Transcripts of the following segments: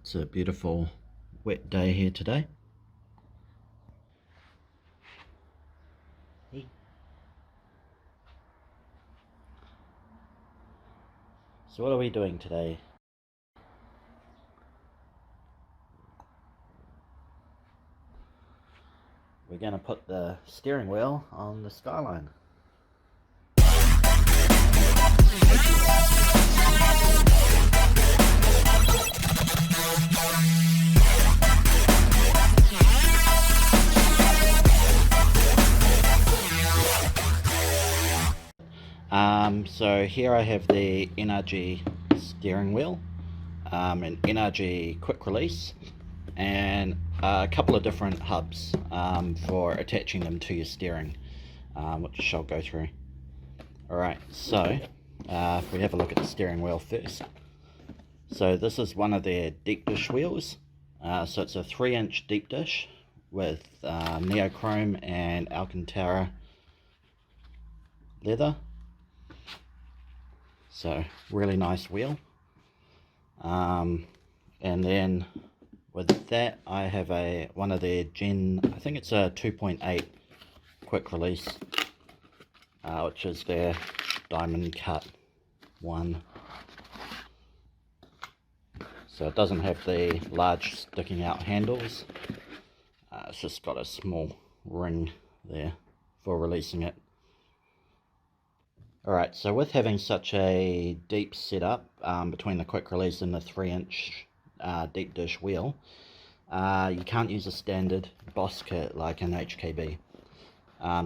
It's a beautiful wet day here today. So what are we doing today? We're going to put the steering wheel on the Skyline. So here I have the NRG steering wheel, an NRG quick release, and a couple of different hubs for attaching them to your steering, which I'll go through. Alright, so if we have a look at the steering wheel first. So this is one of their deep dish wheels. So it's a 3-inch deep dish with neochrome and Alcantara leather. So really nice wheel. And then with that I have one of their I think it's a 2.8 quick release, which is their diamond cut one. So it doesn't have the large sticking out handles, it's just got a small ring there for releasing it. Alright, so with having such a deep setup between the quick release and the 3-inch deep dish wheel, you can't use a standard Boss kit like an HKB.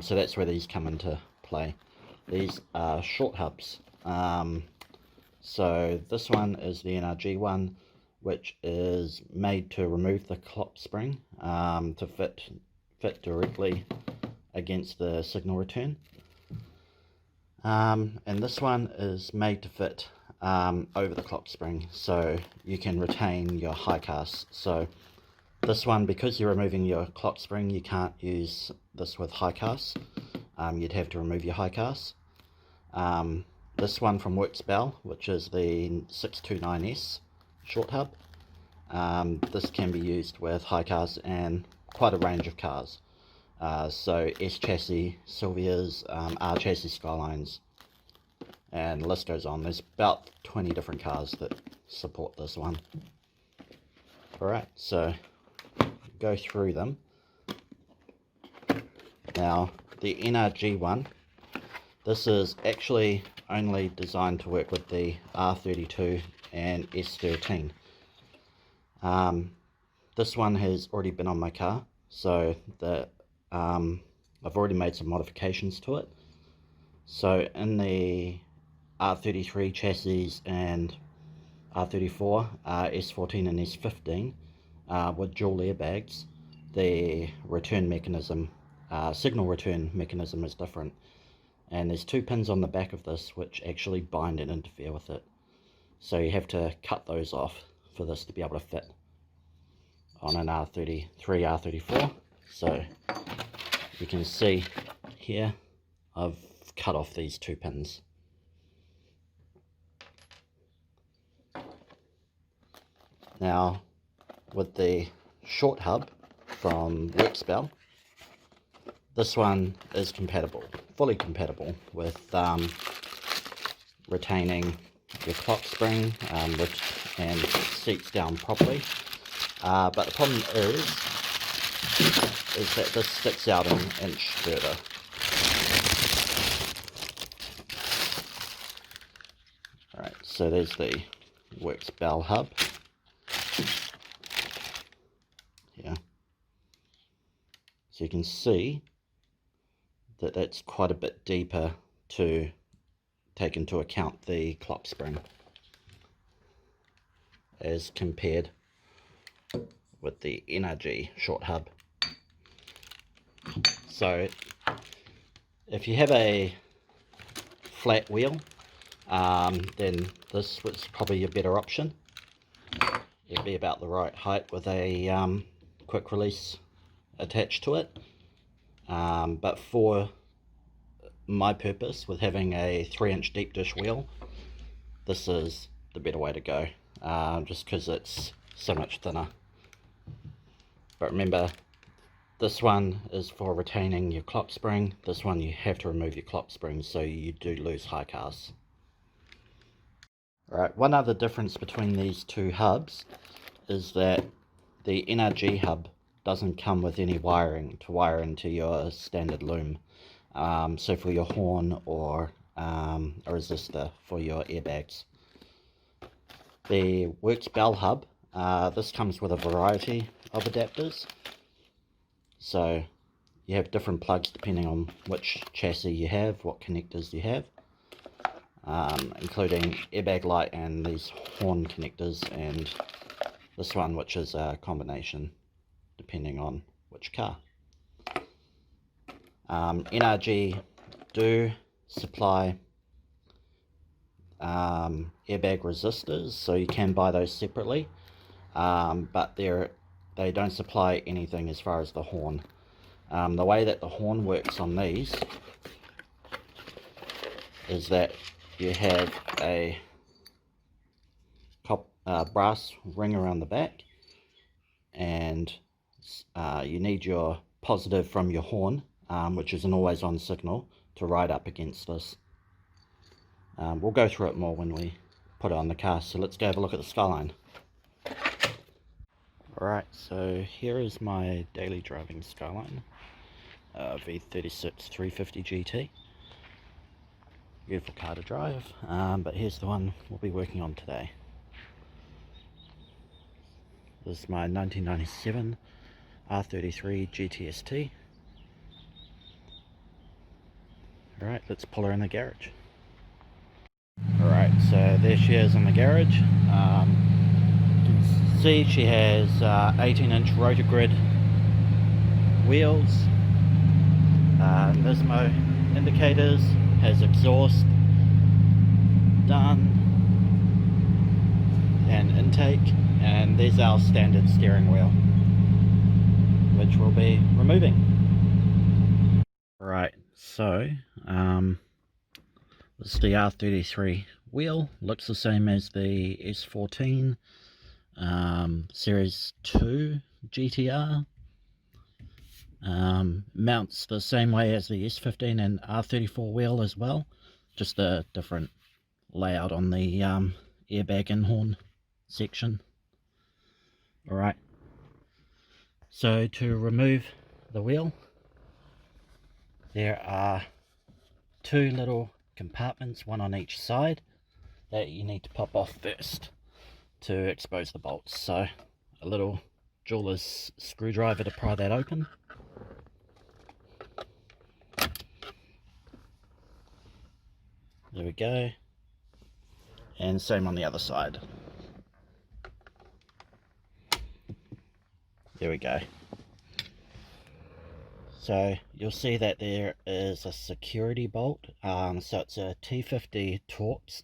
So that's where these come into play. These are short hubs. So this one is the NRG one, which is made to remove the clop spring to fit directly against the signal return. And this one is made to fit over the clock spring, so you can retain your high cast. So this one, because you're removing your clock spring, you can't use this with high cast. You'd have to remove your high cast. This one from Worksbell, which is the 629S short hub, this can be used with high cast and quite a range of cars. So S chassis, Silvia's, R chassis Skylines, and the list goes on. There's about 20 different cars that support this one. Alright, so go through them. Now the NRG one, this is actually only designed to work with the R32 and S14. This one has already been on my car, so I've already made some modifications to it. So in the R33 chassis and R34, S14 and S15 with dual airbags, the return mechanism, signal return mechanism is different, and there's 2 pins on the back of this which actually bind and interfere with it. So you have to cut those off for this to be able to fit on an R33, R34. So you can see here I've cut off these 2 pins. Now with the short hub from Worksbell, this one is compatible, fully compatible with retaining your clock spring and seats down properly. But the problem is that this sticks out an inch further. Alright, so there's the Worksbell hub. Here. So you can see that that's quite a bit deeper to take into account the clock spring as compared with the NRG short hub. So if you have a flat wheel, then this was probably a better option. It'd be about the right height with a quick release attached to it. But for my purpose, with having a 3-inch deep dish wheel, this is the better way to go, just because it's so much thinner. But remember, this one is for retaining your clock spring. This one you have to remove your clock spring, so you do lose high cast. Alright, one other difference between these two hubs is that the NRG hub doesn't come with any wiring to wire into your standard loom. So for your horn or a resistor for your airbags. The Works Bell hub, this comes with a variety of adapters. So you have different plugs depending on which chassis you have, what connectors you have. Including airbag light and these horn connectors, and this one which is a combination depending on which car. NRG do supply airbag resistors, so you can buy those separately, but they don't supply anything as far as the horn. The way that the horn works on these is that you have a brass ring around the back, and you need your positive from your horn, which is an always on signal, to ride up against this. We'll go through it more when we put it on the car, so let's go have a look at the Skyline. Alright, so here is my daily driving Skyline, V36 350 GT. Beautiful car to drive, but here's the one we'll be working on today. This is my 1997 R33 GTS-T. Alright, let's pull her in the garage. Alright, so there she is in the garage. You can see she has 18-inch rotor grid wheels, Nismo indicators, has exhaust done, and intake, and there's our standard steering wheel, which we'll be removing. Right, so this is the R33 wheel. Looks the same as the S14 Series 2 GTR. Mounts the same way as the S15 and R34 wheel as well, just a different layout on the airbag and horn section. Alright, so to remove the wheel, there are two little compartments, one on each side, that you need to pop off first to expose the bolts. So a little jeweler's screwdriver to pry that open. There we go, and same on the other side. There we go. So you'll see that there is a security bolt, so it's a T50 Torx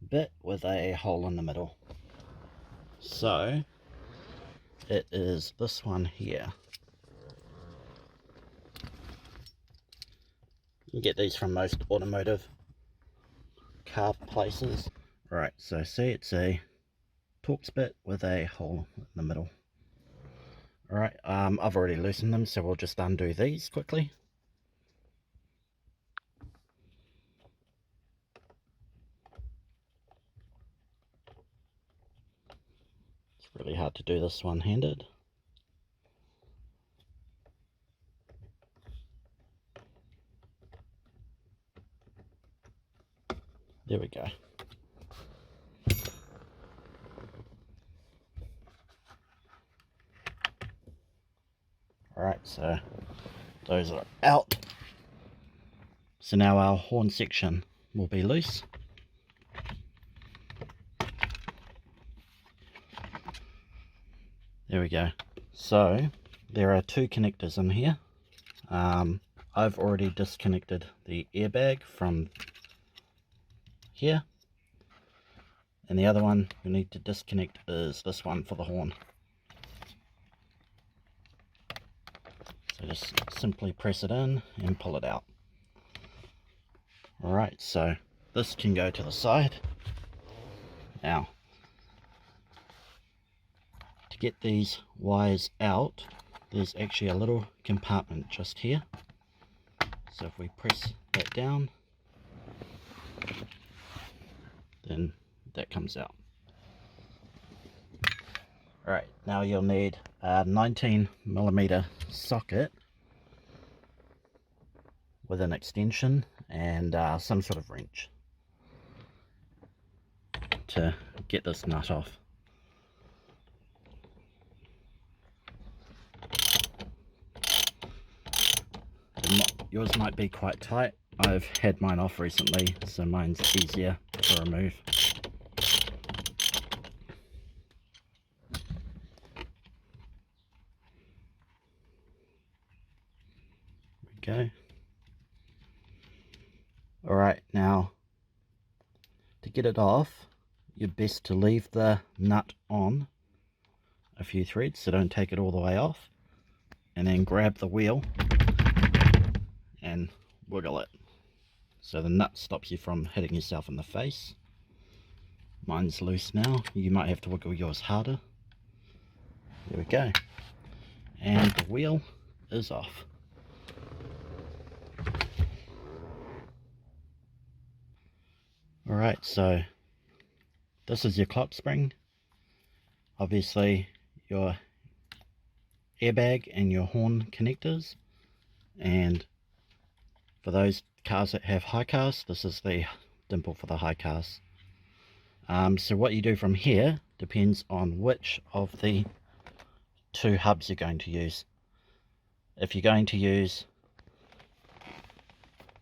bit with a hole in the middle. So it is this one here. You can get these from most automotive car places. Right, so see, it's a Torx bit with a hole in the middle. Alright, I've already loosened them, so we'll just undo these quickly. It's really hard to do this one-handed. There we go. Alright, so those are out. So now our horn section will be loose. There we go. So there are two connectors in here. I've already disconnected the airbag from here, and the other one you need to disconnect is this one for the horn. So just simply press it in and pull it out. Alright, so this can go to the side. Now to get these wires out, there's actually a little compartment just here. So if we press that down, then that comes out. Alright, now you'll need a 19mm socket with an extension and some sort of wrench to get this nut off. Yours might be quite tight. I've had mine off recently, so mine's easier to remove. There we go. Alright, now to get it off, you're best to leave the nut on a few threads, so don't take it all the way off, and then grab the wheel and wiggle it so the nut stops you from hitting yourself in the face. Mine's loose now, you might have to wiggle yours harder. There we go, and the wheel is off. Alright, so this is your clock spring, obviously your airbag and your horn connectors, and for those cars that have high cars, this is the dimple for the high cars. So what you do from here depends on which of the two hubs you're going to use. If you're going to use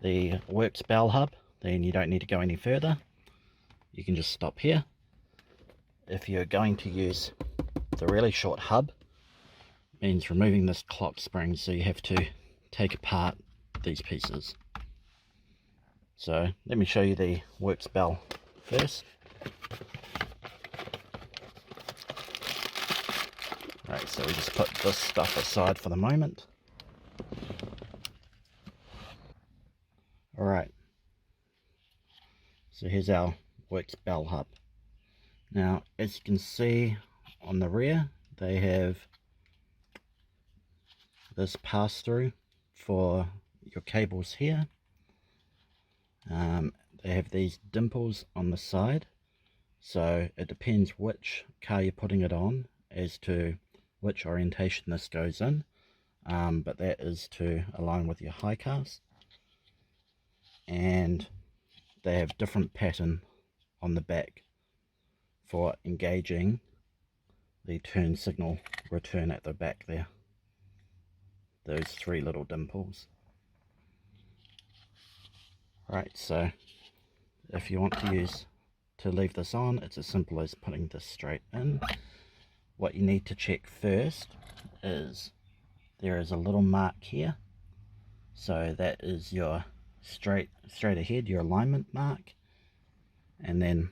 the works bell hub, then you don't need to go any further. You can just stop here. If you're going to use the really short hub, it means removing this clock spring, so you have to take apart these pieces. So let me show you the works bell first. Right, so we just put this stuff aside for the moment. Alright, so here's our works bell hub. Now as you can see on the rear, they have this pass through for your cables here. They have these dimples on the side, so it depends which car you're putting it on as to which orientation this goes in, but that is to align with your high cars. And they have different pattern on the back for engaging the turn signal return at the back there, those three little dimples. Right, so if you want to leave this on, it's as simple as putting this straight in. What you need to check first is there is a little mark here, so that is your straight ahead, your alignment mark. And then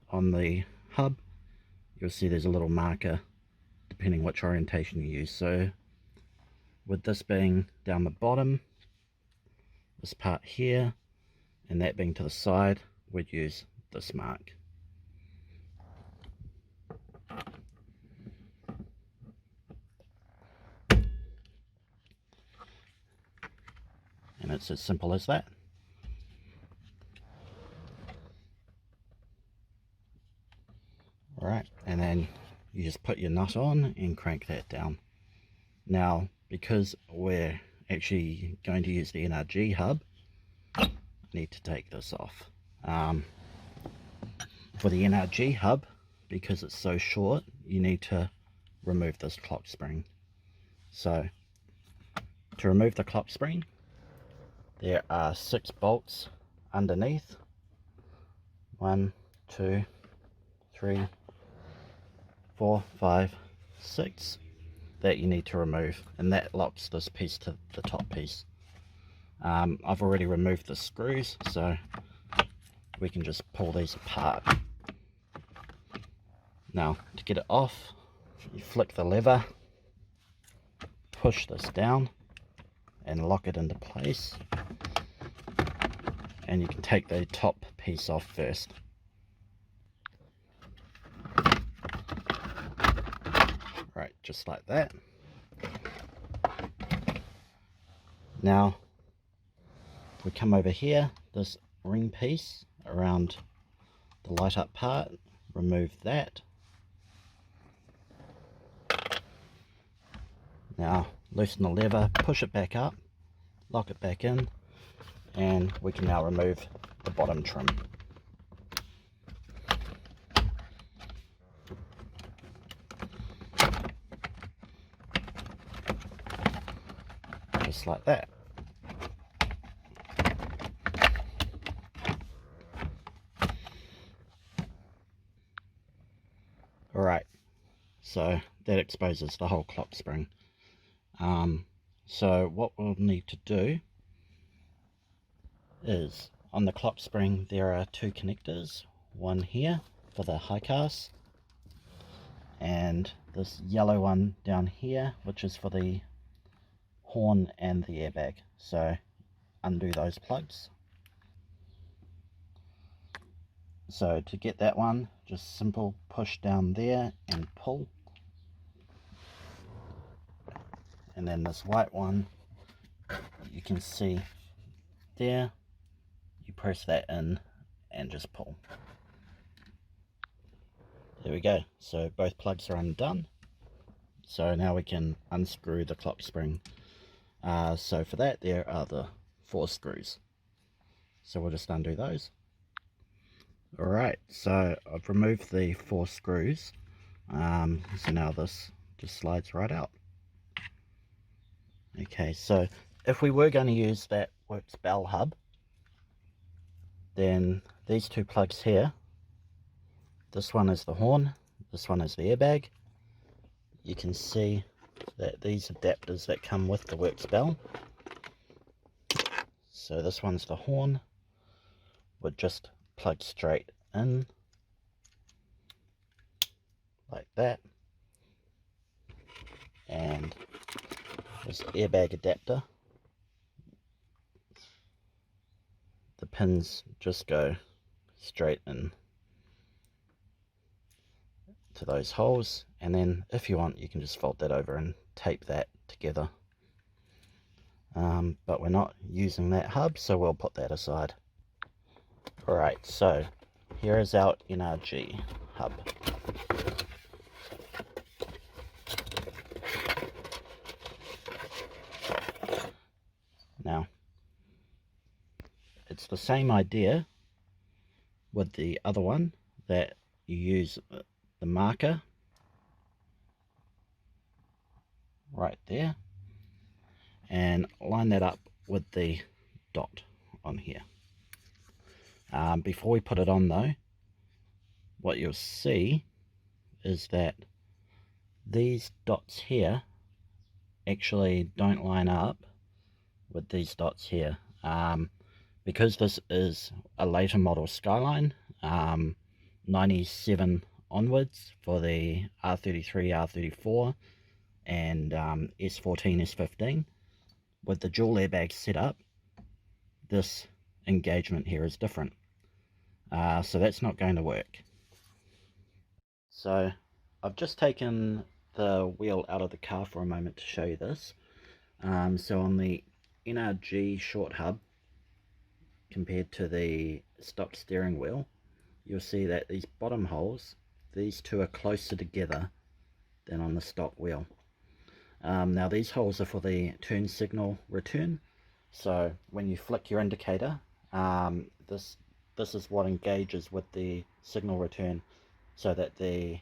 on the hub you'll see there's a little marker depending which orientation you use. So with this being down the bottom, this part here, and that being to the side, we'd use this mark. And it's as simple as that. Alright, and then you just put your nut on and crank that down. Now, because we're actually going to use the NRG hub, I need to take this off. For the NRG hub, because it's so short, you need to remove this clock spring. So to remove the clock spring, there are 6 bolts underneath. 1, 2, 3, 4, 5, 6 that you need to remove, and that locks this piece to the top piece. I've already removed the screws, so we can just pull these apart. Now to get it off, you flick the lever, push this down and lock it into place, and you can take the top piece off first. just like that. Now we come over here, this ring piece around the light up part, remove that. Now loosen the lever, push it back up, lock it back in, and we can now remove the bottom trim. Just like that. Alright, so that exposes the whole clock spring. So what we'll need to do is, on the clock spring there are two connectors, one here for the high cast, and this yellow one down here which is for the horn and the airbag. So undo those plugs. So to get that one, just simple push down there and pull, and then this white one you can see there, you press that in and just pull. There we go, so both plugs are undone. So now we can unscrew the clock spring. So for that there are the 4 screws, so we'll just undo those. Alright, so I've removed the 4 screws, so now this just slides right out. Okay, so if we were going to use that works bell hub, then these 2 plugs here, this one is the horn, this one is the airbag. You can see that these adapters that come with the works bell. So this one's the horn, would just plug straight in like that, and this airbag adapter, the pins just go straight in to those holes, and then if you want you can just fold that over and tape that together, but we're not using that hub, so we'll put that aside. Alright, so here is our NRG hub. Now, it's the same idea with the other one, that you use the marker right there and line that up with the dot on here. Before we put it on though, what you'll see is that these dots here actually don't line up with these dots here, because this is a later model Skyline, 97 onwards for the R33, R34 and S14, S15. With the dual airbag setup, this engagement here is different, so that's not going to work. So I've just taken the wheel out of the car for a moment to show you this. So on the NRG short hub compared to the stock steering wheel, you'll see that these bottom holes, these 2 are closer together than on the stock wheel. Now these holes are for the turn signal return, so when you flick your indicator, this is what engages with the signal return, so that the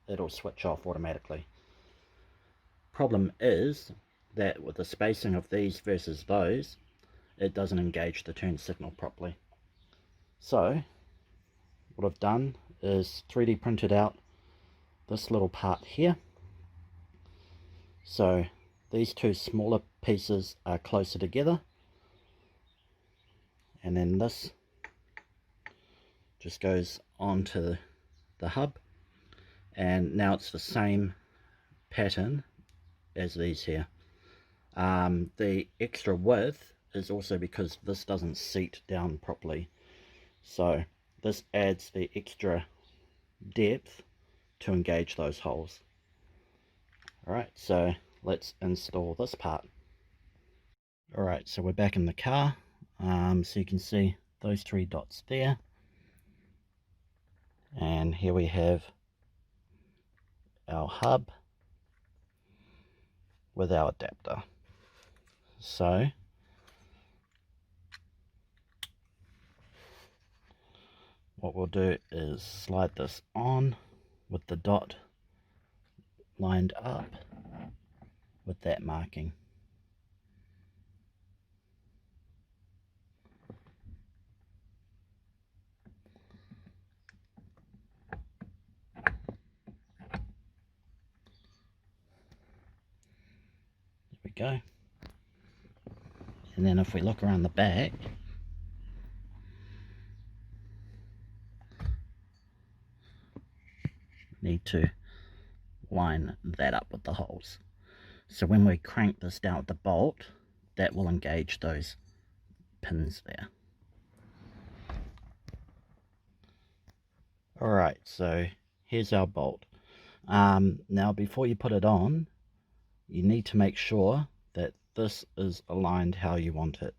it'll switch off automatically. Problem is that with the spacing of these versus those, it doesn't engage the turn signal properly. So what I've done is 3D printed out this little part here, so these 2 smaller pieces are closer together, and then this just goes onto the hub, and now it's the same pattern as these here. The extra width is also because this doesn't seat down properly, so this adds the extra depth to engage those holes. Alright, so let's install this part. Alright, so we're back in the car. So you can see those 3 dots there. And here we have our hub with our adapter. So what we'll do is slide this on with the dot lined up with that marking. There we go. And then if we look around the back, need to line that up with the holes. So when we crank this down with the bolt, that will engage those pins there. Alright, so here's our bolt. Now before you put it on, you need to make sure that this is aligned how you want it,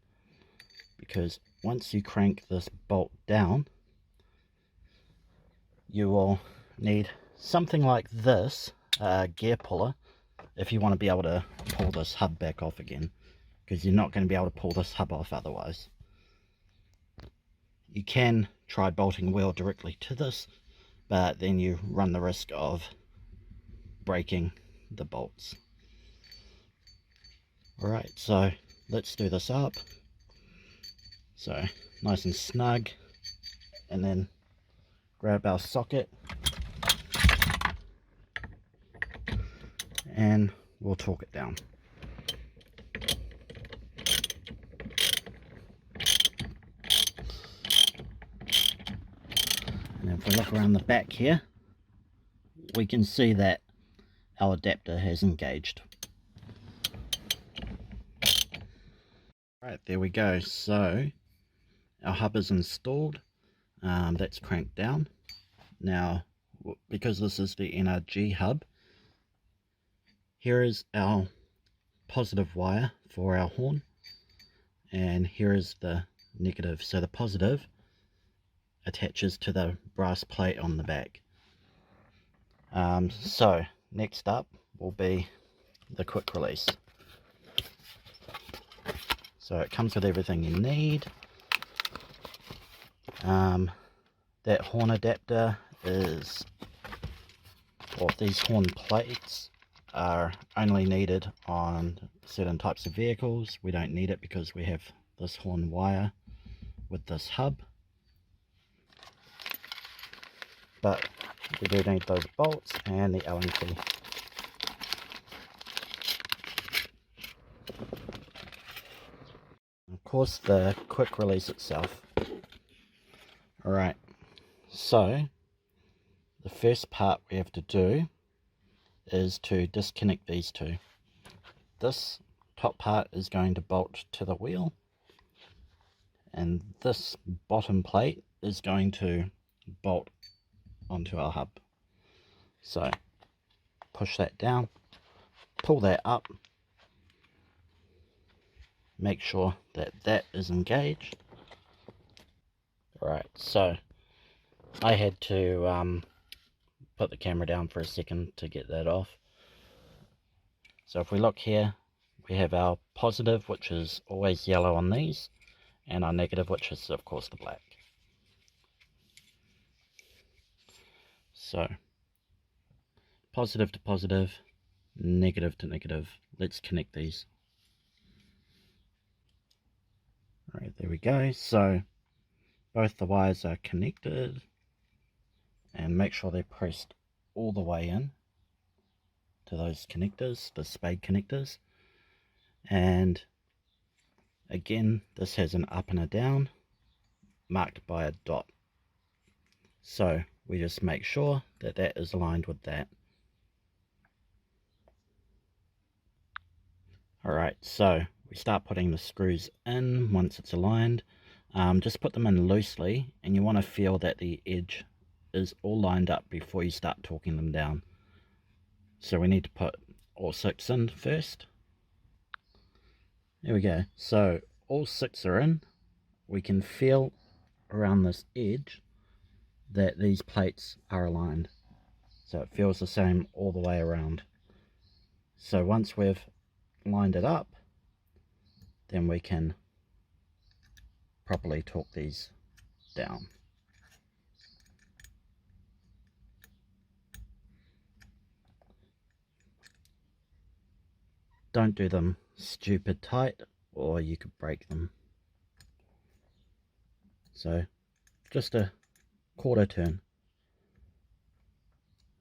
because once you crank this bolt down, you will need something like this gear puller if you want to be able to pull this hub back off again, because you're not going to be able to pull this hub off otherwise. You can try bolting the wheel directly to this, but then you run the risk of breaking the bolts. Alright, so let's do this up. So nice and snug, and then grab our socket and we'll torque it down. And if we look around the back here, we can see that our adapter has engaged. Right, there we go. So our hub is installed. That's cranked down. Now, because this is the NRG hub, here is our positive wire for our horn, and here is the negative. So the positive attaches to the brass plate on the back. So next up will be the quick release. So it comes with everything you need. That horn adapter is, or these horn plates are only needed on certain types of vehicles. We don't need it because we have this horn wire with this hub. But we do need those bolts and the incl. Of course, the quick release itself. Alright, so the first part we have to do is to disconnect these two. This top part is going to bolt to the wheel, and this bottom plate is going to bolt onto our hub. So push that down, pull that up, make sure that that is engaged. Alright, so I had to put the camera down for a second to get that off. So if we look here, we have our positive, which is always yellow on these, and our negative, which is of course the black. So positive to positive, negative to negative. Let's connect these. Alright, there we go. So both the wires are connected, and make sure they're pressed all the way in to those connectors, the spade connectors. And again, this has an up and a down marked by a dot. So we just make sure that that is aligned with that. Alright, so we start putting the screws in once it's aligned. Just put them in loosely, and you want to feel that the edge is all lined up before you start torquing them down. So we need to put all 6 in first. There we go. So all 6 are in. We can feel around this edge that these plates are aligned. So it feels the same all the way around. So once we've lined it up, then we can properly torque these down. Don't do them stupid tight or you could break them. So just a quarter turn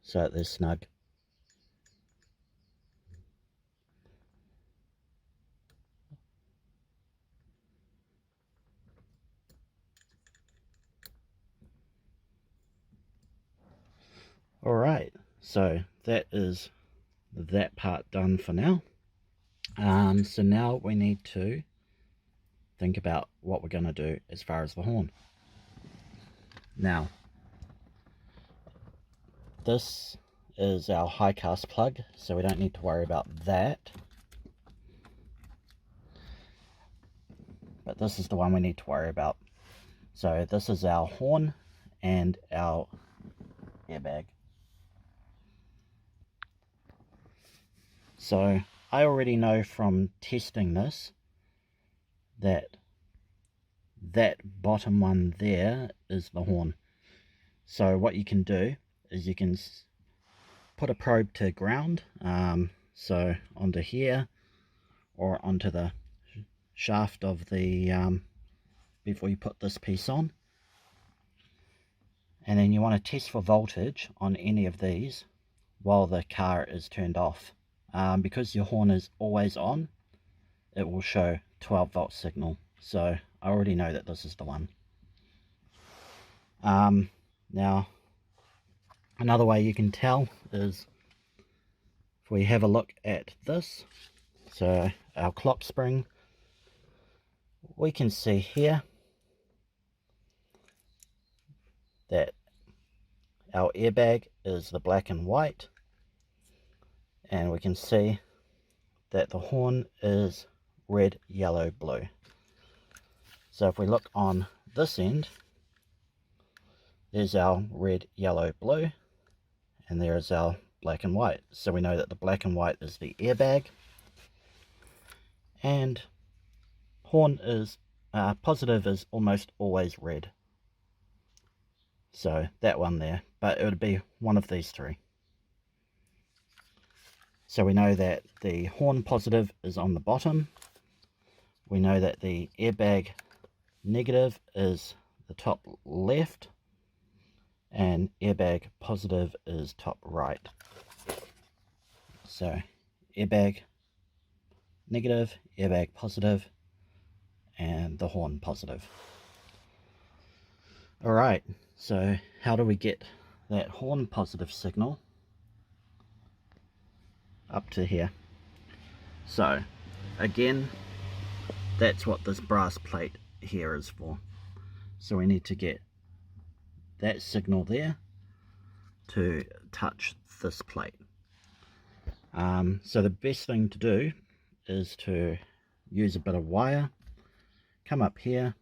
so that they're snug. Alright, so that is that part done for now. So now we need to think about what we're going to do as far as the horn. Now, this is our high cast plug, so we don't need to worry about that. But this is the one we need to worry about. So this is our horn and our airbag. So I already know from testing this that that bottom one there is the horn. So what you can do is you can put a probe to ground, so onto here or onto the shaft of the before you put this piece on, and then you want to test for voltage on any of these while the car is turned off. Because your horn is always on, it will show 12-volt signal. So I already know that this is the one. Now another way you can tell is if we have a look at this. So our clock spring, we can see here that our airbag is the black and white, and we can see that the horn is red, yellow, blue. So if we look on this end, there's our red, yellow, blue, and there is our black and white. So we know that the black and white is the airbag, and horn is positive is almost always red. So that one there, but it would be one of these three. So we know that the horn positive is on the bottom. We know that the airbag negative is the top left, and airbag positive is top right. So airbag negative, airbag positive, and the horn positive. Alright, so how do we get that horn positive signal up to here? So again, that's what this brass plate here is for. So we need to get that signal there to touch this plate. So the best thing to do is to use a bit of wire, come up here,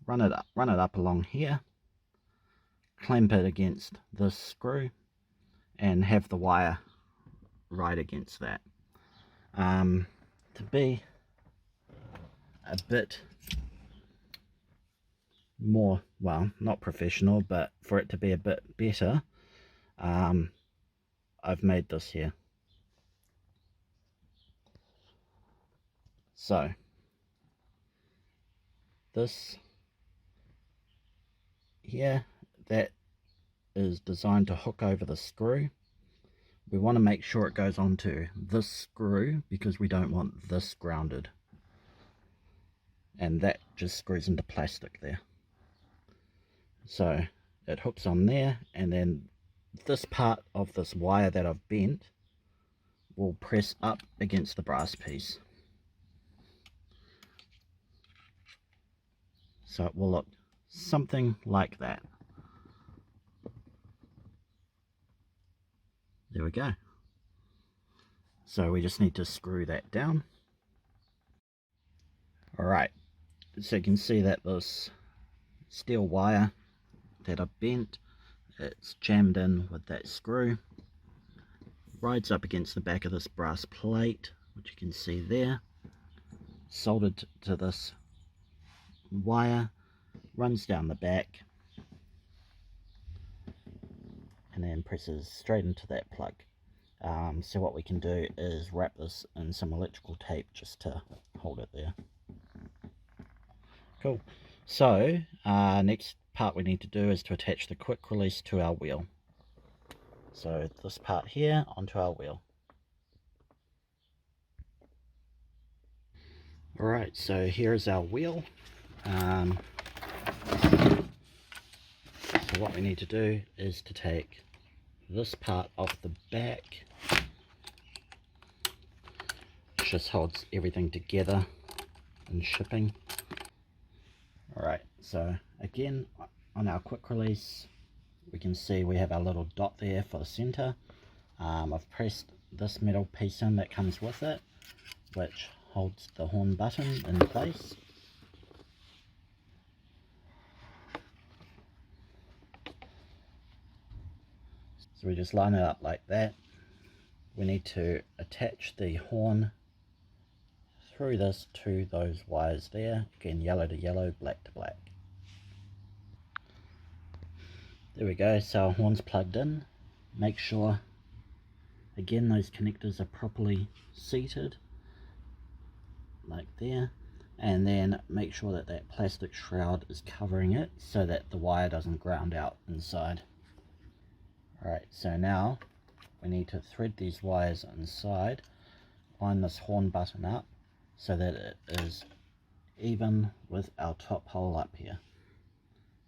run it up along here, clamp it against this screw, and have the wire right against that. To be a bit more, well, not professional, but for it to be a bit better, I've made this here. So this here, that is designed to hook over the screw. We want to make sure it goes onto this screw because we don't want this grounded, and that just screws into plastic there. So it hooks on there, and then this part of this wire that I've bent will press up against the brass piece. So it will look something like that. There we go. So we just need to screw that down. Alright, so you can see that this steel wire that I've bent, it's jammed in with that screw, rides up against the back of this brass plate, which you can see there, soldered to this wire, runs down the back, and then presses straight into that plug. So what we can do is wrap this in some electrical tape just to hold it there. Cool. So next part we need to do is to attach the quick release to our wheel. So this part here onto our wheel. Alright, so here is our wheel. So what we need to do is to take this part off the back, which just holds everything together in shipping. Alright, so again on our quick release we can see we have our little dot there for the center. I've pressed this metal piece in that comes with it, which holds the horn button in place. So we just line it up like that. We need to attach the horn through this to those wires there. Again, yellow to yellow, black to black. There we go, so our horn's plugged in. Make sure, again, those connectors are properly seated, like there. And then make sure that that plastic shroud is covering it so that the wire doesn't ground out inside. Alright, so now we need to thread these wires inside, line this horn button up so that it is even with our top hole up here.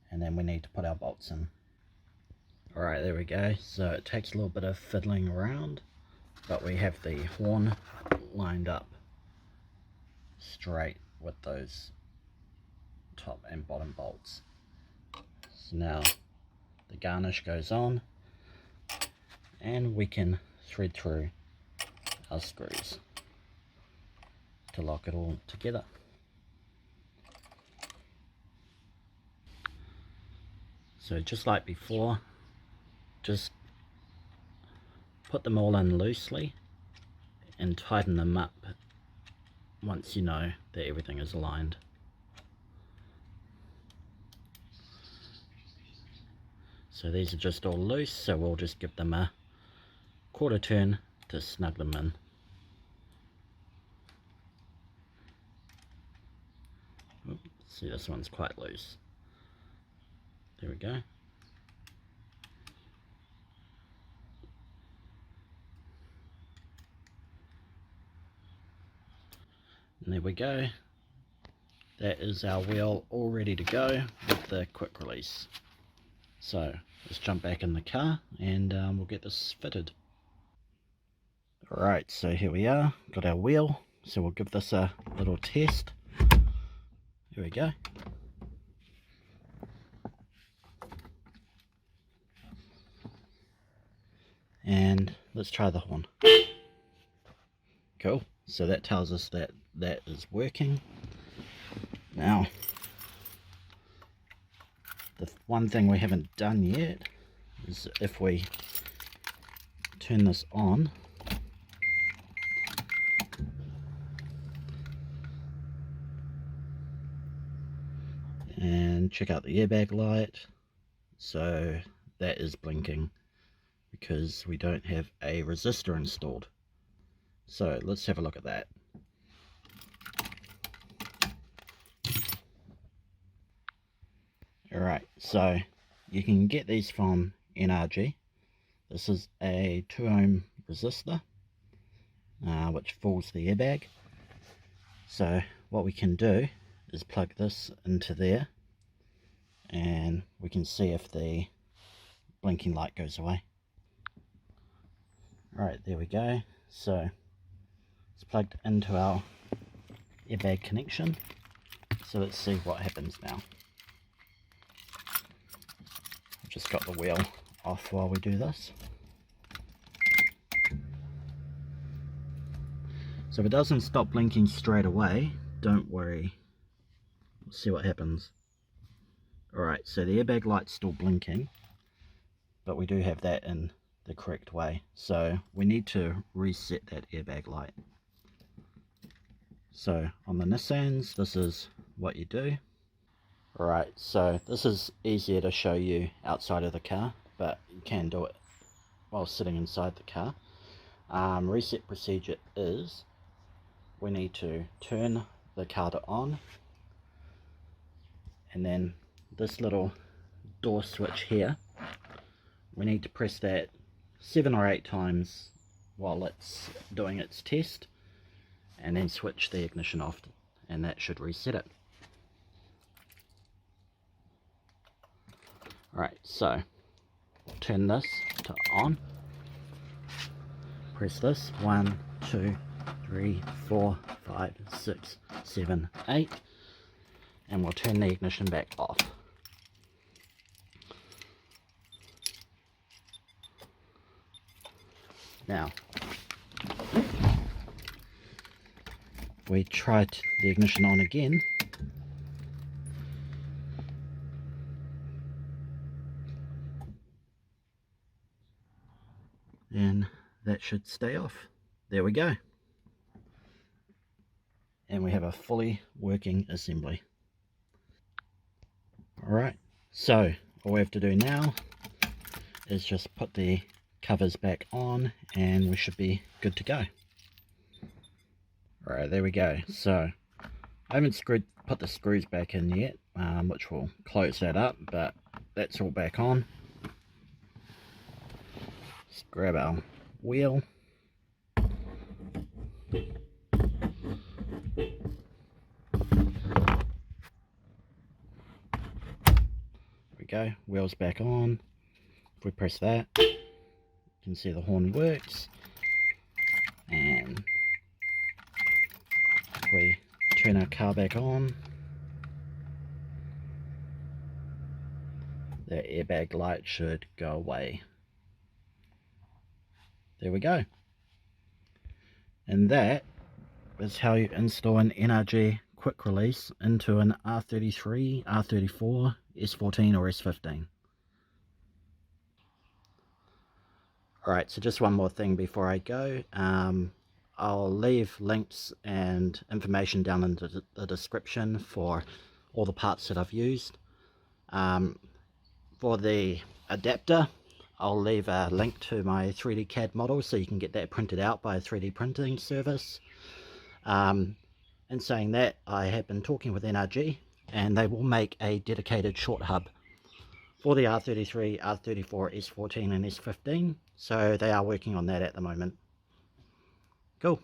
And then we need to put our bolts in. Alright, there we go. So it takes a little bit of fiddling around, but we have the horn lined up straight with those top and bottom bolts. So now the garnish goes on, and we can thread through our screws to lock it all together. So just like before, just put them all in loosely and tighten them up once you know that everything is aligned. So these are just all loose, so we'll just give them a quarter turn to snug them in. Oops, see, this one's quite loose. There we go. And there we go. That is our wheel all ready to go with the quick release. So let's jump back in the car and we'll get this fitted. Alright, so here we are, got our wheel, so we'll give this a little test. Here we go. And let's try the horn. Cool, so that tells us that that is working. Now, the one thing we haven't done yet is if we turn this on, and check out the airbag light, so that is blinking because we don't have a resistor installed. So let's have a look at that. Alright, so you can get these from NRG. This is a 2 ohm resistor which fools the airbag. So what we can do is plug this into there and we can see if the blinking light goes away. Alright, there we go. So it's plugged into our airbag connection. So let's see what happens now. I've just got the wheel off while we do this. So if it doesn't stop blinking straight away, don't worry. We'll see what happens. Alright, so the airbag light's still blinking, but we do have that in the correct way. So we need to reset that airbag light. So on the Nissans, this is what you do. Alright, so this is easier to show you outside of the car, but you can do it while sitting inside the car. Reset procedure is, we need to turn the car to on, and then this little door switch here, we need to press that 7 or 8 times while it's doing its test, and then switch the ignition off, and that should reset it. Alright, so turn this to on, press this 1, 2, 3, 4, 5, 6, 7, 8, and we'll turn the ignition back off. Now, we try the ignition on again. And that should stay off. There we go. And we have a fully working assembly. Alright, so all we have to do now is just put the covers back on and we should be good to go. Alright, there we go. So I haven't put the screws back in yet, which will close that up, but that's all back on. Let's grab our wheel. There we go, wheel's back on. If we press that, you can see the horn works. And if we turn our car back on, the airbag light should go away. There we go. And that is how you install an NRG quick release into an R33, R34, S14 or S15. Alright, so just one more thing before I go. I'll leave links and information down in the description for all the parts that I've used. For the adapter, I'll leave a link to my 3D CAD model so you can get that printed out by a 3D printing service. In saying that, I have been talking with NRG and they will make a dedicated short hub for the R33, R34, S14 and S15. So they are working on that at the moment. Cool.